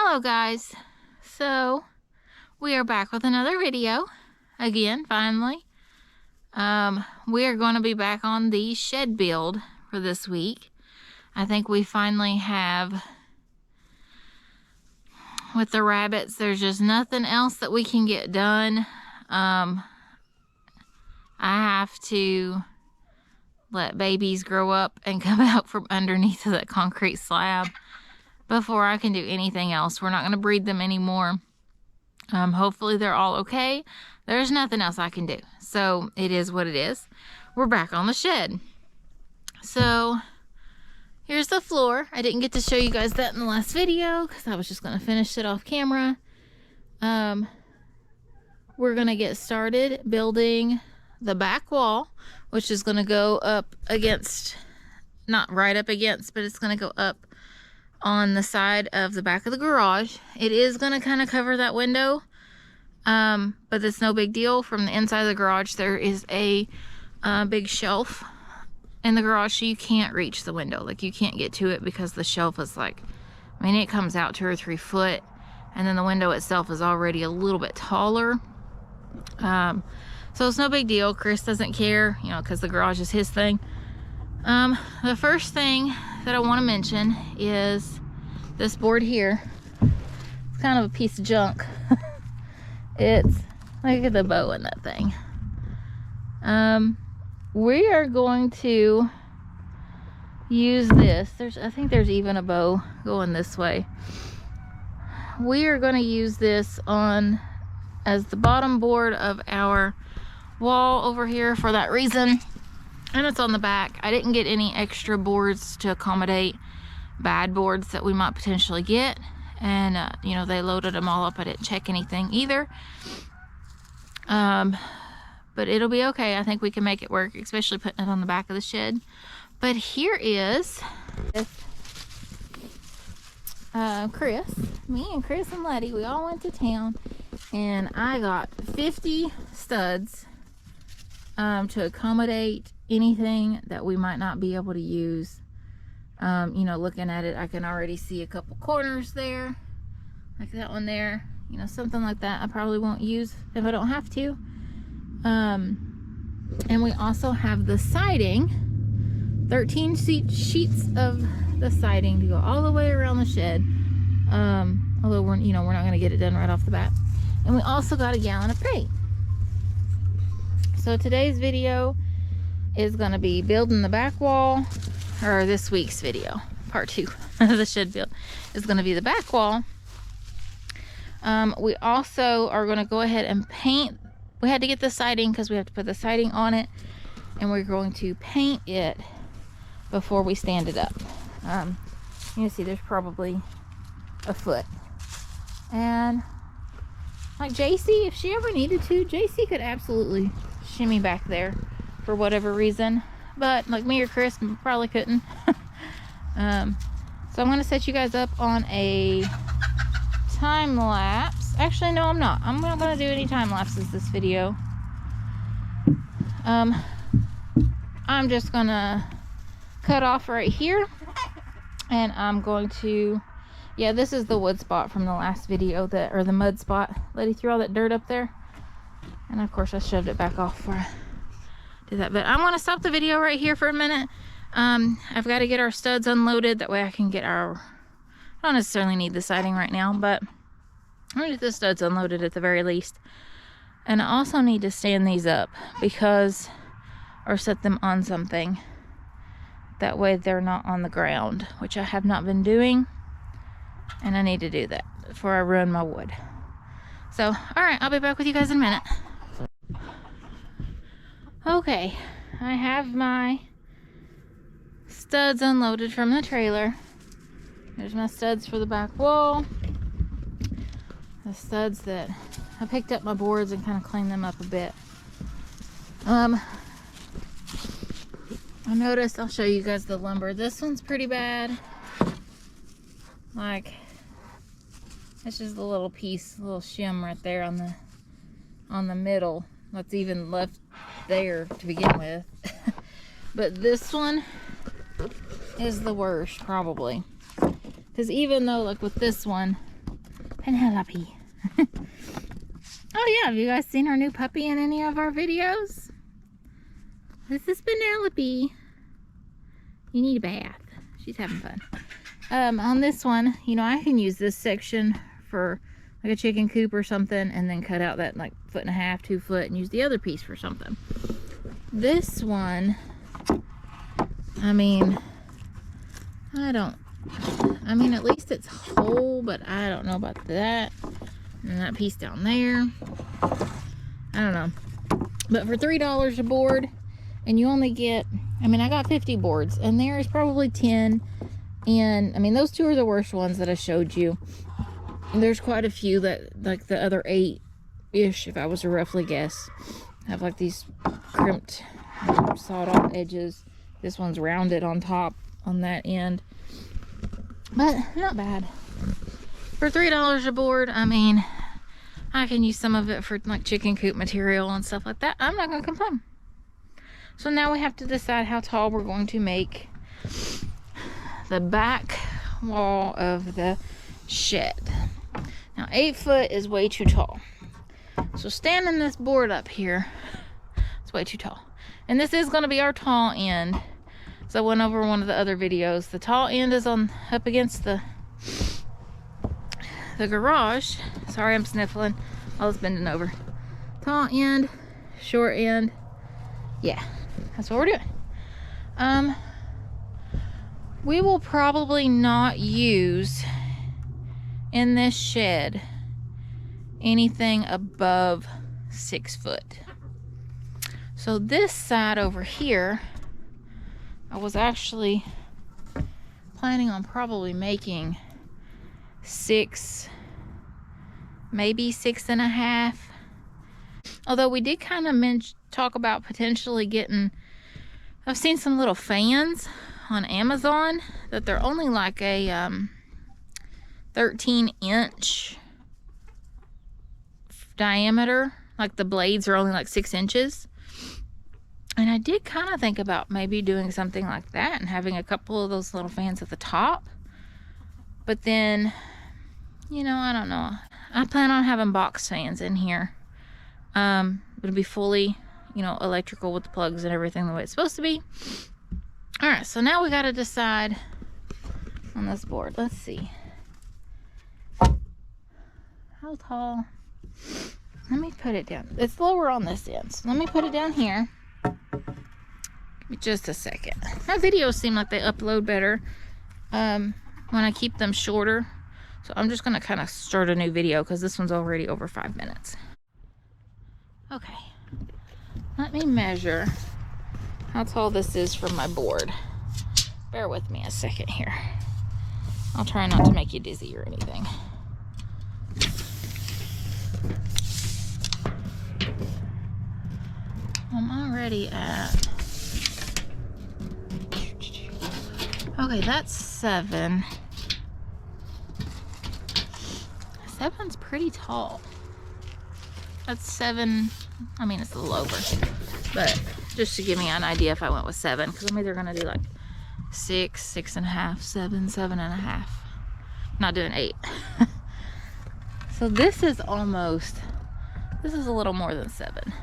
Hello guys, so we are back with another video again. Finally, we are going to be back on the shed build for this week. I think we finally have, with the rabbits, there's just nothing else that we can get done. I have to let babies grow up and come out from underneath of that concrete slab before I can do anything else. We're not going to breed them anymore. Hopefully they're all okay. There's nothing else I can do. So it is what it is. We're back on the shed. So here's the floor. I didn't get to show you guys that in the last video because I was just going to finish it off camera. We're going to get started building the back wall, which is going to go up against, not right up against, but it's going to go up on the side of the back of the garage. It is going to kind of cover that window, but it's no big deal. From the inside of the garage, there is a big shelf in the garage, so you can't reach the window. Like, you can't get to it because the shelf is like, I mean, it comes out 2 or 3 foot, and then the window itself is already a little bit taller. So it's no big deal. Chris doesn't care, you know, because the garage is his thing. The first thing that I want to mention is this board here. It's kind of a piece of junk. It's, look at the bow in that thing. We are going to use this. I think there's even a bow going this way. We are going to use this as the bottom board of our wall over here for that reason. And it's on the back. I didn't get any extra boards to accommodate bad boards that we might potentially get. And, you know, they loaded them all up. I didn't check anything either. But it'll be okay. I think we can make it work, especially putting it on the back of the shed. But here is Chris. Me and Chris and Letty, we all went to town. And I got 50 studs to accommodate anything that we might not be able to use. You know, looking at it, I can already see a couple corners there, like that one there, you know, something like that I probably won't use if I don't have to. And we also have the siding, 13 sheets of the siding to go all the way around the shed. Although we're not going to get it done right off the bat. And we also got a gallon of paint. So today's video is going to be building the back wall, or this week's video, part 2 of the shed build, is going to be the back wall. We also are going to go ahead and paint. We had to get the siding because we have to put the siding on it, and we're going to paint it before we stand it up. You can see there's probably a foot. And like JC, if she ever needed to, JC could absolutely shimmy back there for whatever reason, but like me or Chris probably couldn't. So I'm going to set you guys up on a time lapse. Actually, no, I'm not. I'm not going to do any time lapses this video. I'm just going to cut off right here, and I'm going to, yeah, this is the wood spot from the last video, or the mud spot. Letty threw all that dirt up there, and of course I shoved it back off before I did that. But I'm going to stop the video right here for a minute. I've got to get our studs unloaded. That way I can get I don't necessarily need the siding right now, but I'm going to get the studs unloaded at the very least. And I also need to stand these up or set them on something. That way they're not on the ground, which I have not been doing. And I need to do that before I ruin my wood. So, alright, I'll be back with you guys in a minute. Okay, I have my studs unloaded from the trailer. There's my studs for the back wall. The studs that I picked up my boards and kind of cleaned them up a bit. I noticed, I'll show you guys the lumber. This one's pretty bad. Like, it's just a little piece, a little shim right there on the middle. What's even left there to begin with. But this one is the worst, probably. Because even though, like with this one, Penelope. Oh yeah, have you guys seen our new puppy in any of our videos? This is Penelope. You need a bath. She's having fun. On this one, you know, I can use this section for like a chicken coop or something, and then cut out that like 1.5 2 foot and use the other piece for something. This one, I mean, at least it's whole, but I don't know about that. And that piece down there, I don't know. But for $3 a board, and you only get, I mean, I got 50 boards, and there is probably 10. And I mean, those 2 are the worst ones that I showed you. There's quite a few that, like the other 8-ish, if I was to roughly guess, have like these crimped, sawed off edges. This one's rounded on top on that end, but not bad. For $3 a board, I mean, I can use some of it for like chicken coop material and stuff like that. I'm not gonna complain. So now we have to decide how tall we're going to make the back wall of the shed. Now 8 foot is way too tall. So standing this board up here, it's way too tall. And this is going to be our tall end. So I went over one of the other videos. The tall end is on up against the garage. Sorry, I'm sniffling. I was bending over. Tall end, short end. Yeah, that's what we're doing. We will probably not use in this shed anything above 6 foot. So this side over here, I was actually planning on probably making 6, maybe 6.5. Although we did kind of talk about potentially getting, I've seen some little fans on Amazon that they're only like a 13-inch diameter. Like the blades are only like 6 inches. And I did kind of think about maybe doing something like that and having a couple of those little fans at the top. But then, you know, I don't know. I plan on having box fans in here. It'll be fully, you know, electrical with the plugs and everything the way it's supposed to be. All right, so now we got to decide on this board. Let's see. How tall? Let me put it down. It's lower on this end. So let me put it down here. Give me just a second. My videos seem like they upload better when I keep them shorter. So I'm just going to kind of start a new video because this one's already over 5 minutes. Okay. Let me measure how tall this is from my board. Bear with me a second here. I'll try not to make you dizzy or anything. I'm already at, okay, that's 7. 7's pretty tall. That's 7, I mean, it's a little over, but just to give me an idea if I went with 7, because I'm either gonna do like 6, 6.5, 7, 7.5. I'm not doing 8. So this is almost, this is a little more than 7.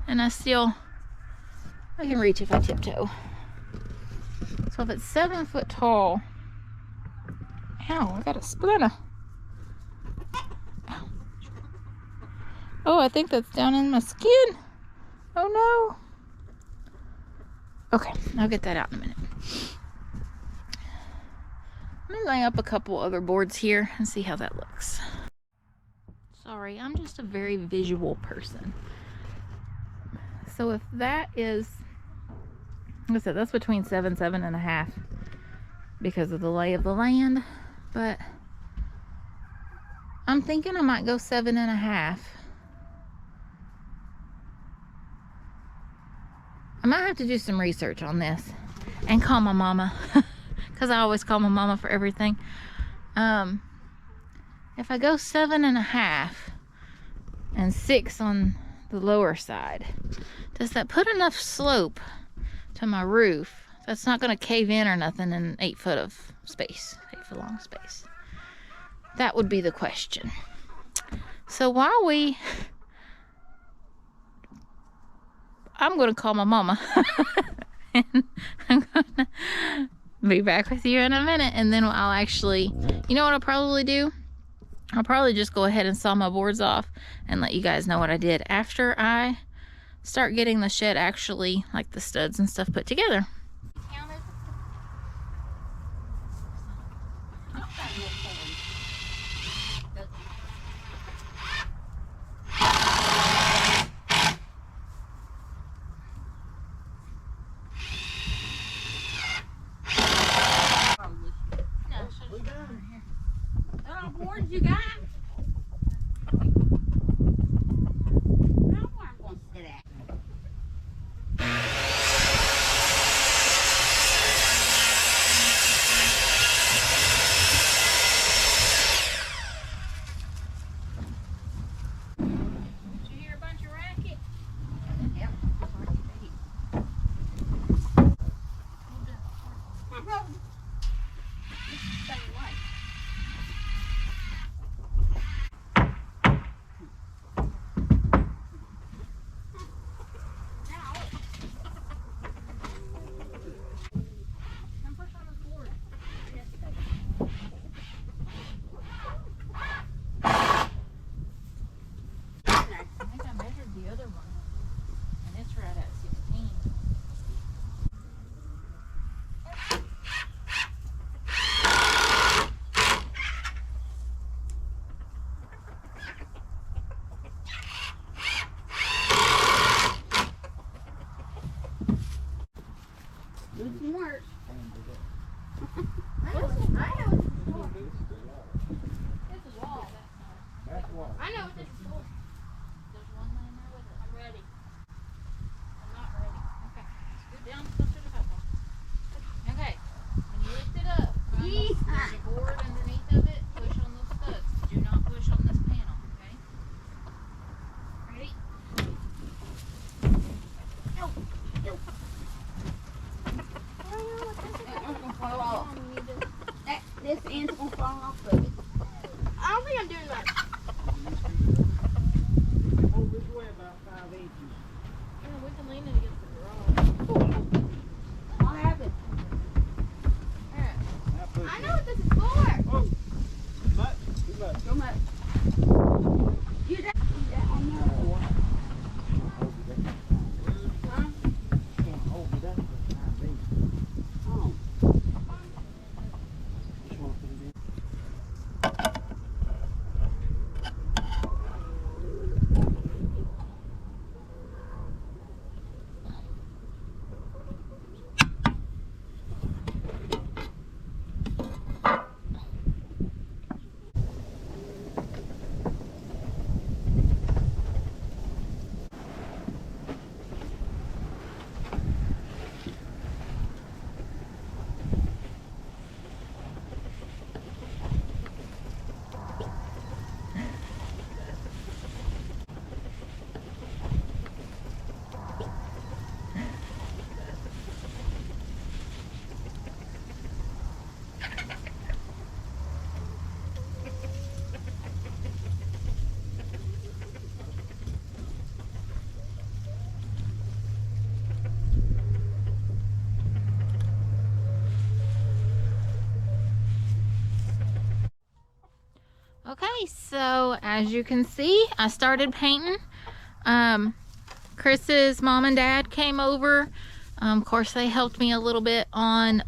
And I can reach if I tiptoe. So if it's 7 foot tall, ow, I got a splinter. Ow. Oh, I think that's down in my skin. Oh no. Okay, I'll get that out in a minute. Let me lay up a couple other boards here and see how that looks. Sorry, I'm just a very visual person. So if that is, like I said, that's between 7, 7.5 because of the lay of the land, but I'm thinking I might go 7.5. I might have to do some research on this and call my mama because I always call my mama for everything. If I go 7.5 and 6 on the lower side, does that put enough slope to my roof that's not going to cave in or nothing in 8 foot of space, 8 foot long space? That would be the question. So I'm going to call my mama. And I'm going to be back with you in a minute. And then I'll actually, you know what I'll probably do? I'll probably just go ahead and saw my boards off and let you guys know what I did after I start getting the shed actually, like the studs and stuff, put together. Boards you got? I know what this is for. There's one laying there with it. I'm ready. I'm not ready. Okay. Scoot down closer to the papa. Okay. When you lift it up, there's a board underneath of it. Push on those studs. Do not push on this panel, okay? Ready? No. No. It's gonna fall off. This end's gonna fall off of it. I don't think I'm doing that. Over this way about 5 inches. Yeah, we can lean it against the garage. I'll have it. Alright. Now push I it. know what this is for. Oh, too much. So much. You that on there. Huh? Can't hold it up for 5 inches. Oh. Just want to put it in. Okay, so as you can see, I started painting. Chris's mom and dad came over. Of course, they helped me a little bit on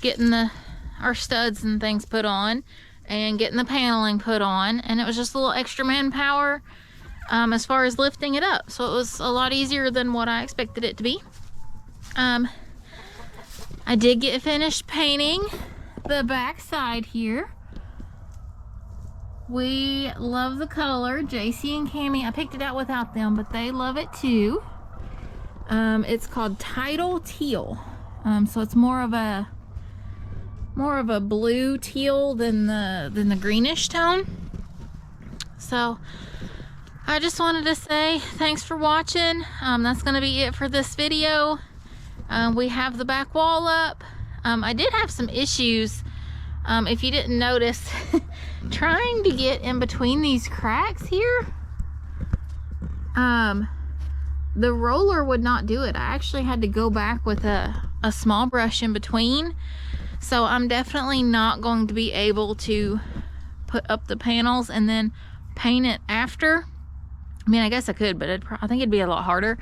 getting our studs and things put on and getting the paneling put on. And it was just a little extra manpower as far as lifting it up. So it was a lot easier than what I expected it to be. I did get finished painting the back side here. We love the color. JC and Cammie, I picked it out without them, but they love it too. It's called Tidal Teal. So it's more of a blue teal than the greenish tone. So I just wanted to say thanks for watching. That's gonna be it for this video. We have the back wall up. I did have some issues If you didn't notice, trying to get in between these cracks here, the roller would not do it. I actually had to go back with a small brush in between. So I'm definitely not going to be able to put up the panels and then paint it after. I mean, I guess I could, but I think it'd be a lot harder.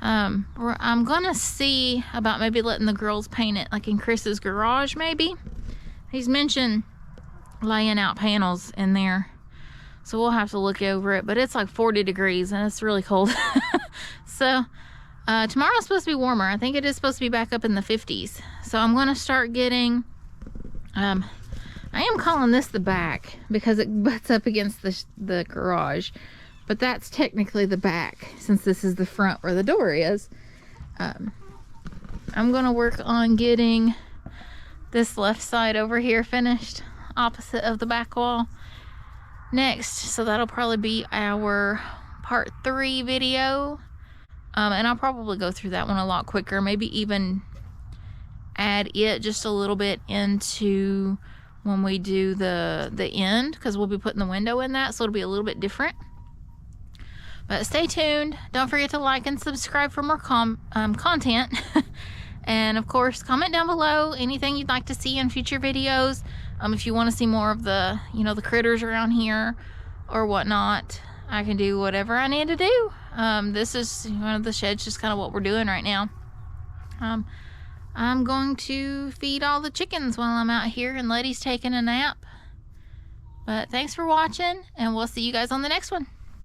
I'm gonna see about maybe letting the girls paint it like in Chris's garage maybe. He's mentioned laying out panels in there. So we'll have to look over it, but it's like 40 degrees and it's really cold. So tomorrow's supposed to be warmer. I think it is supposed to be back up in the 50s. So I'm going to start getting, I am calling this the back because it butts up against the garage, but that's technically the back since this is the front where the door is. I'm going to work on getting this left side over here finished opposite of the back wall next. So that'll probably be our part 3 video. And I'll probably go through that one a lot quicker, maybe even add it just a little bit into when we do the end, because we'll be putting the window in that, so it'll be a little bit different. But stay tuned. Don't forget to like and subscribe for more content. And of course, comment down below anything you'd like to see in future videos. If you want to see more of the, the critters around here or whatnot, I can do whatever I need to do. This is one of the sheds, just kind of what we're doing right now. I'm going to feed all the chickens while I'm out here, and Letty's taking a nap. But thanks for watching, and we'll see you guys on the next one.